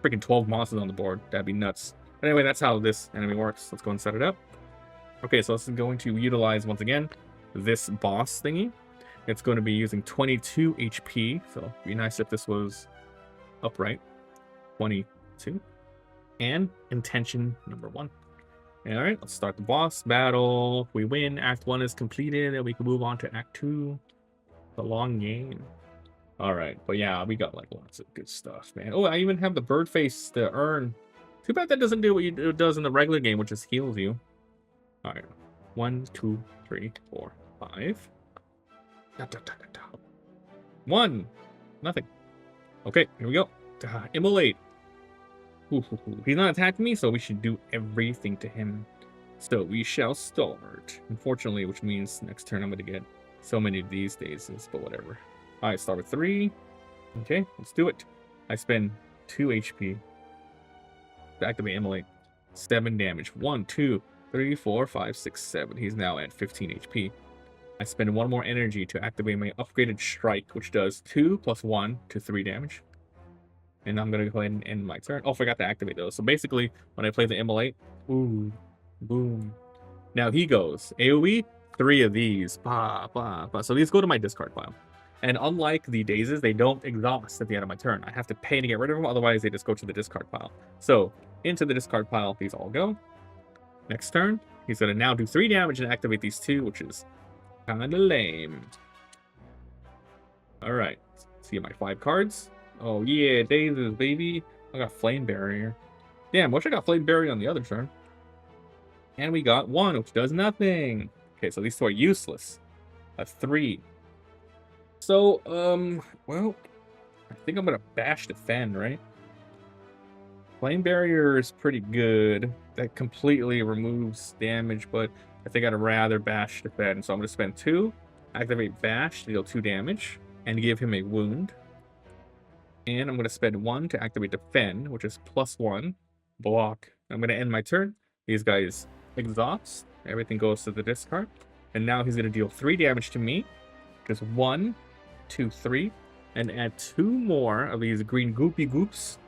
freaking 12 monsters on the board. That'd be nuts. But anyway, that's how this enemy works. Let's go and set it up. Okay, so this is going to utilize, once again, this boss thingy. It's going to be using 22 HP, so it'd be nice if this was upright. 22. And intention number 1. Alright, let's start the boss battle. If we win, Act 1 is completed, and we can move on to Act 2. The long game. Alright, but yeah, we got like lots of good stuff, man. Oh, I even have the bird face to earn. Too bad that doesn't do what it does in the regular game, which is heals you. Alright. 1, 2, 3, 4, 5. 1. Nothing. Okay, here we go. Immolate. He's not attacking me, so we should do everything to him. So we shall start. Unfortunately, which means next turn I'm going to get so many of these dazes, but whatever. Alright, start with 3. Okay, let's do it. I spend 2 HP to activate Immolate. 7 damage. 1, 2, 3, 4, 5, 6, 7. He's now at 15 HP. I spend 1 more energy to activate my upgraded strike, which does 2 plus 1 to 3 damage. And I'm going to go ahead and end my turn. Oh, I forgot to activate those. So basically, when I play the Immolate, ooh, boom. Now he goes AoE, 3 of these. Bah, bah, bah. So these go to my discard pile. And unlike the dazes, they don't exhaust at the end of my turn. I have to pay to get rid of them, otherwise they just go to the discard pile. So into the discard pile, these all go. Next turn, he's going to now do 3 damage and activate these 2, which is kind of lame. All right, see my 5 cards. Oh yeah, dazes, baby. I got Flame Barrier. Damn, wish I got Flame Barrier on the other turn. And we got 1, which does nothing. Okay, so these 2 are useless. A 3. So, well, I think I'm gonna bash defend, right? Flame Barrier is pretty good. That completely removes damage, but I think I'd rather bash defend. So I'm gonna spend 2, activate bash to deal 2 damage, and give him a wound. And I'm going to spend 1 to activate defend, which is +1 block. I'm going to end my turn. These guys exhaust. Everything goes to the discard. And now he's going to deal 3 damage to me. Just 1, 2, 3. And add 2 more of these green goopy goops.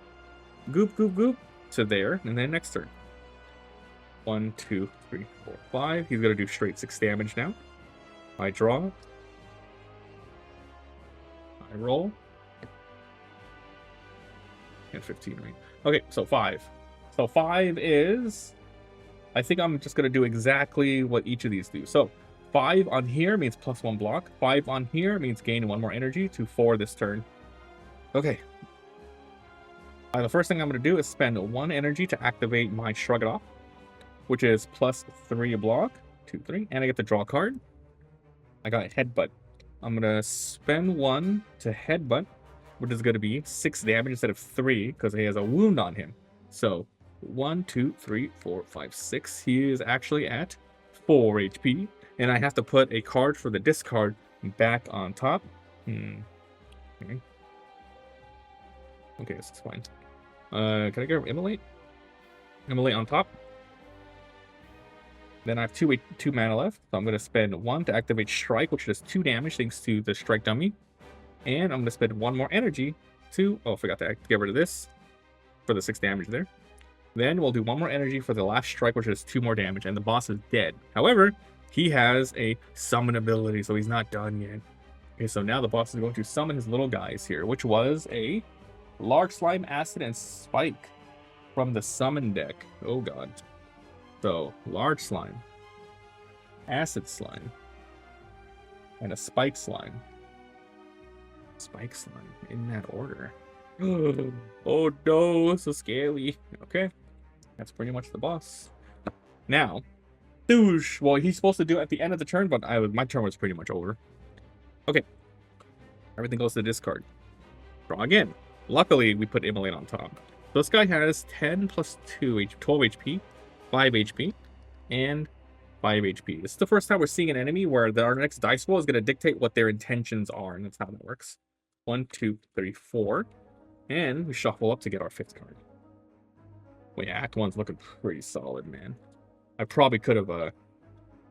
Goop, goop, goop. To there. And then next turn. 1, 2, 3, 4, 5. He's going to do straight 6 damage now. I draw. I roll. And 15, right? Okay, so 5. So 5 is... I think I'm just going to do exactly what each of these do. So 5 on here means +1 block. 5 on here means gain 1 more energy to 4 this turn. Okay. The first thing I'm going to do is spend 1 energy to activate my Shrug It Off, which is +3 block. 2, 3. And I get to draw a card. I got Headbutt. I'm going to spend 1 to Headbutt, which is going to be 6 damage instead of 3, because he has a wound on him. So, 1, 2, 3, 4, 5, 6. He is actually at 4 HP. And I have to put a card for the discard back on top. Okay, this is fine. Can I get Immolate? Immolate on top. Then I have 2 mana left. So I'm going to spend 1 to activate Strike, which does 2 damage thanks to the Strike dummy. And I'm going to spend 1 more energy to... Oh, I forgot to get rid of this for the 6 damage there. Then we'll do 1 more energy for the last strike, which is 2 more damage. And the boss is dead. However, he has a summon ability, so he's not done yet. Okay, so now the boss is going to summon his little guys here, which was a large slime, acid, and spike from the summon deck. Oh, God. So, large slime, acid slime, and a spike slime. Spike slime in that order. Oh no, so scary. Okay, that's pretty much the boss. Now, douche. Well, he's supposed to do it at the end of the turn, but my turn was pretty much over. Okay, everything goes to the discard. Draw again. Luckily, we put Immolate on top. So this guy has 10 plus 2, 12 HP, 5 HP, and 5 HP. This is the first time we're seeing an enemy where our next dice roll is going to dictate what their intentions are, and that's how that works. 1, 2, 3, 4. And we shuffle up to get our 5th card. Wait, Act 1's looking pretty solid, man. I probably could have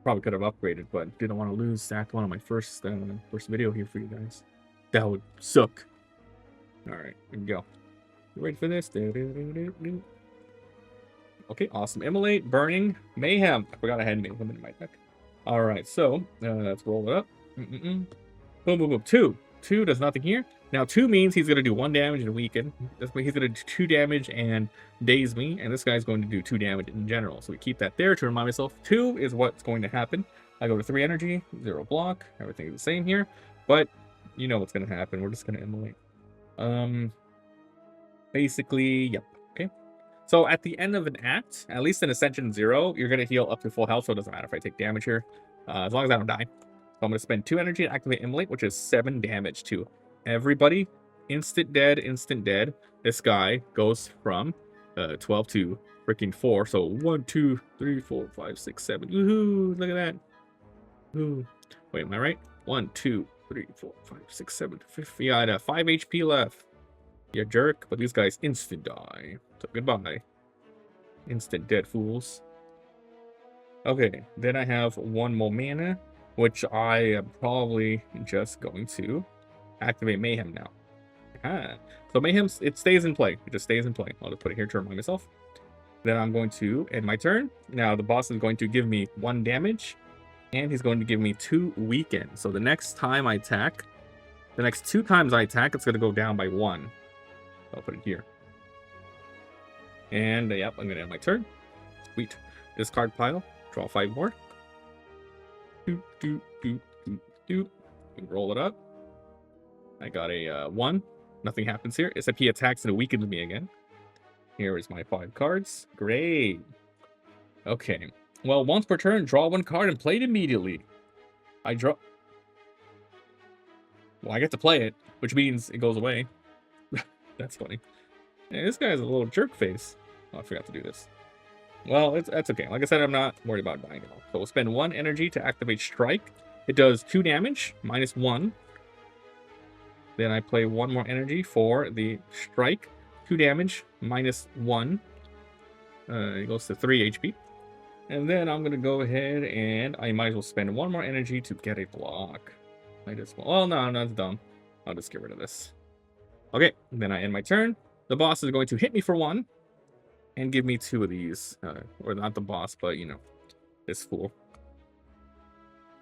upgraded, but didn't want to lose Act 1 on my first video here for you guys. That would suck. Alright, here we go. You ready for this? Okay, awesome. Immolate, Burning, Mayhem. I forgot I had Mayhem in my deck. Alright, so let's roll it up. Boom, boom, boom. 2. 2 does nothing here. Now 2 means he's going to do 1 damage and weaken. That's why he's going to do 2 damage and daze me. And this guy's going to do 2 damage in general. So we keep that there to remind myself 2 is what's going to happen. I go to 3 energy, 0 block. Everything is the same here. But you know what's going to happen. We're just going to immolate. Basically, yep. Okay. So at the end of an act, at least in Ascension 0, you're going to heal up to full health. So it doesn't matter if I take damage here. As long as I don't die. So I'm going to spend 2 energy to activate Immolate, which is 7 damage to everybody. Instant dead, instant dead. This guy goes from 12 to freaking 4. So 1, 2, 3, 4, 5, 6, 7. Woohoo! Look at that. Ooh. Wait, am I right? 1, 2, 3, 4, 5, 6, 7, 5. We got 5 HP left. You jerk. But these guys instant die. So goodbye. Instant dead fools. Okay, then I have 1 more mana, which I am probably just going to activate Mayhem now. So Mayhem, it stays in play. It just stays in play. I'll just put it here to remind myself. Then I'm going to end my turn. Now the boss is going to give me 1 damage, and he's going to give me 2 weaken. So the next time I attack, the next 2 times I attack, it's going to go down by 1. I'll put it here. And yep, I'm going to end my turn. Sweet. Discard pile. Draw 5 more. Roll it up. I got a 1. Nothing happens here, except he attacks and it weakens me again. Here is my 5 cards. Great. Okay. Well, once per turn, draw 1 card and play it immediately. I draw... Well, I get to play it, which means it goes away. That's funny. Hey, this guy's a little jerk face. Oh, I forgot to do this. Well, that's okay. Like I said, I'm not worried about dying at all. So we'll spend 1 energy to activate Strike. It does 2 damage, -1. Then I play 1 more energy for the Strike. 2 damage, -1. It goes to 3 HP. And then I'm going to go ahead and I might as well spend 1 more energy to get a block. I just, well, no, that's dumb. I'll just get rid of this. Okay, then I end my turn. The boss is going to hit me for 1 and give me 2 of these. Or not the boss, but, you know, this fool.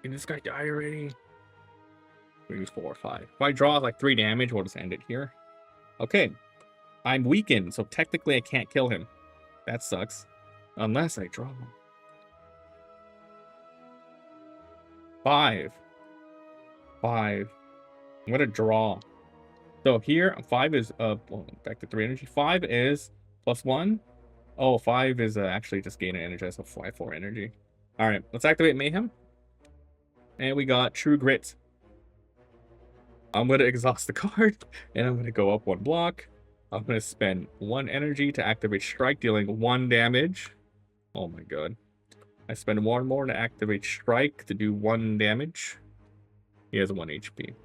Can this guy die already? 3, 4, 5. If I draw like 3 damage, we'll just end it here. Okay. I'm weakened, so technically I can't kill him. That sucks. Unless I draw 5. I'm gonna draw. So here, 5 is well, back to 3 energy. 5 is +1. Oh, 5 is actually just gain an energy. So 4 energy. All right, let's activate Mayhem. And we got True Grit. I'm going to exhaust the card, and I'm going to go up 1 block. I'm going to spend 1 energy to activate Strike, dealing 1 damage. Oh my god. I spend 1 more to activate Strike to do 1 damage. He has 1 HP.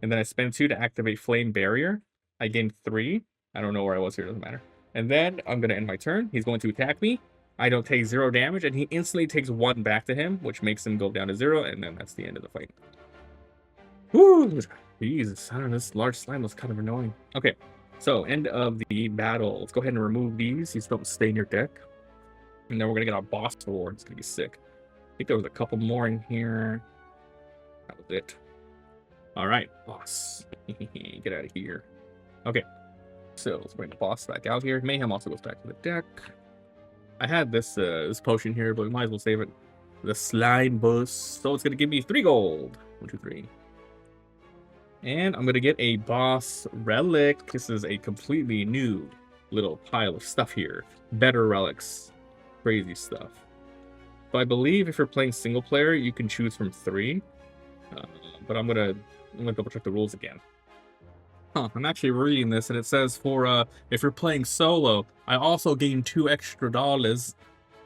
And then I spend 2 to activate Flame Barrier. I gain 3. I don't know where I was here, doesn't matter. And then I'm going to end my turn. He's going to attack me. I don't take 0 damage, and he instantly takes 1 back to him, which makes him go down to 0, and then that's the end of the fight. Woo! Jesus, I don't know, this large slime was kind of annoying. Okay, so end of the battle. Let's go ahead and remove these. These don't stay in your deck. And then we're going to get our boss reward. It's going to be sick. I think there was a couple more in here. That was it. All right, boss. Get out of here. Okay, so let's bring the boss back out here. Mayhem also goes back to the deck. I had this this potion here, but we might as well save it. The slime boost. So it's going to give me 3 gold. 1, 2, 3. And I'm gonna get a boss relic. This is a completely new little pile of stuff here. Better relics. Crazy stuff. So I believe if you're playing single player, you can choose from 3. But I'm gonna double check the rules again. I'm actually reading this, and it says for if you're playing solo, I also gain $2 extra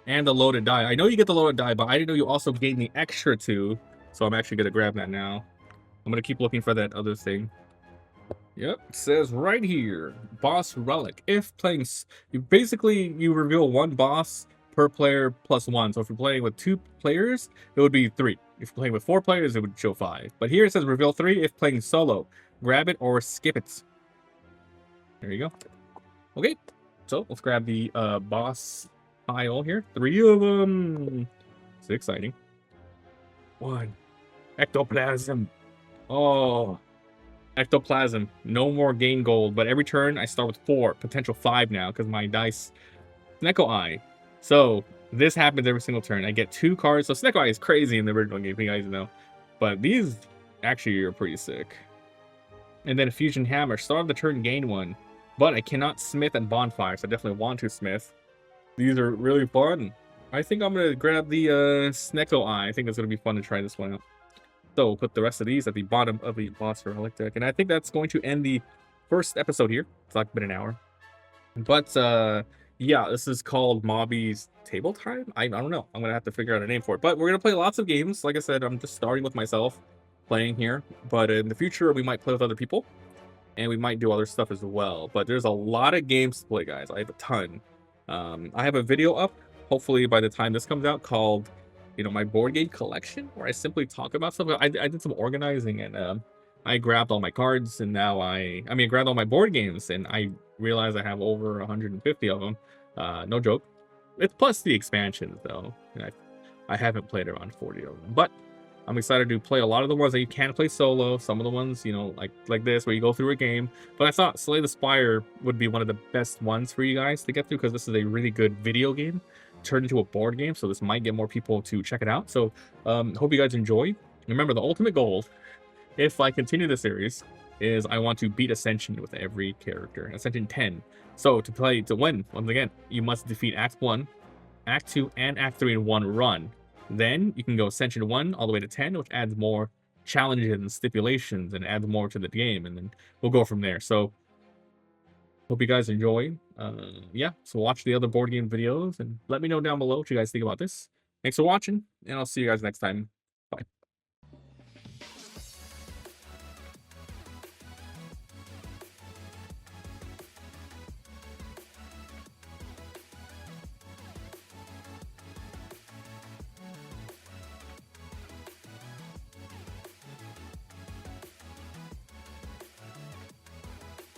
and the loaded die. I know you get the loaded die, but I didn't know you also gain the extra 2. So I'm actually gonna grab that now. I'm gonna keep looking for that other thing. Yep, it says right here, boss relic. If playing, you reveal 1 boss per player plus 1. So if you're playing with 2 players, it would be 3. If you're playing with 4 players, it would show 5. But here it says reveal 3 if playing solo. Grab it or skip it. There you go. Okay, so let's grab the boss pile here. 3 of them. It's exciting. 1. Ectoplasm. Oh. Ectoplasm. No more gain gold, but every turn I start with 4, potential 5 now, because my dice. Snecko Eye. So this happens every single turn. I get 2 cards. So Snecko Eye is crazy in the original game, you guys know. But these actually are pretty sick. And then a Fusion Hammer. Start of the turn, gain 1. But I cannot smith and bonfire, so I definitely want to smith. These are really fun. I think I'm going to grab the Snecko Eye. I think it's going to be fun to try this one out. So we'll put the rest of these at the bottom of the boss relic deck. And I think that's going to end the first episode here. It's like been an hour. But yeah, this is called Mabi's Table Time? I don't know. I'm going to have to figure out a name for it. But we're going to play lots of games. Like I said, I'm just starting with myself playing here. But in the future, we might play with other people. And we might do other stuff as well. But there's a lot of games to play, guys. I have a ton. I have a video up, hopefully by the time this comes out, called, my board game collection, where I simply talk about stuff. I did some organizing, and I grabbed all my cards, and now I grabbed all my board games, and I realized I have over 150 of them. No joke. It's plus the expansions, though. And I haven't played around 40 of them, but I'm excited to play a lot of the ones that you can play solo. Some of the ones, like this, where you go through a game. But I thought Slay the Spire would be one of the best ones for you guys to get through, because this is a really good video game turned into a board game. So this might get more people to check it out. So hope you guys enjoy. Remember, the ultimate goal, if I continue the series, is I want to beat Ascension with every character. Ascension 10. So to win, once again, you must defeat Act 1, Act 2, and Act 3 in one run. Then you can go Ascension 1 all the way to 10, which adds more challenges and stipulations and adds more to the game, and then we'll go from there. So hope you guys enjoy. Yeah, so watch the other board game videos and let me know down below what you guys think about this. Thanks for watching, and I'll see you guys next time.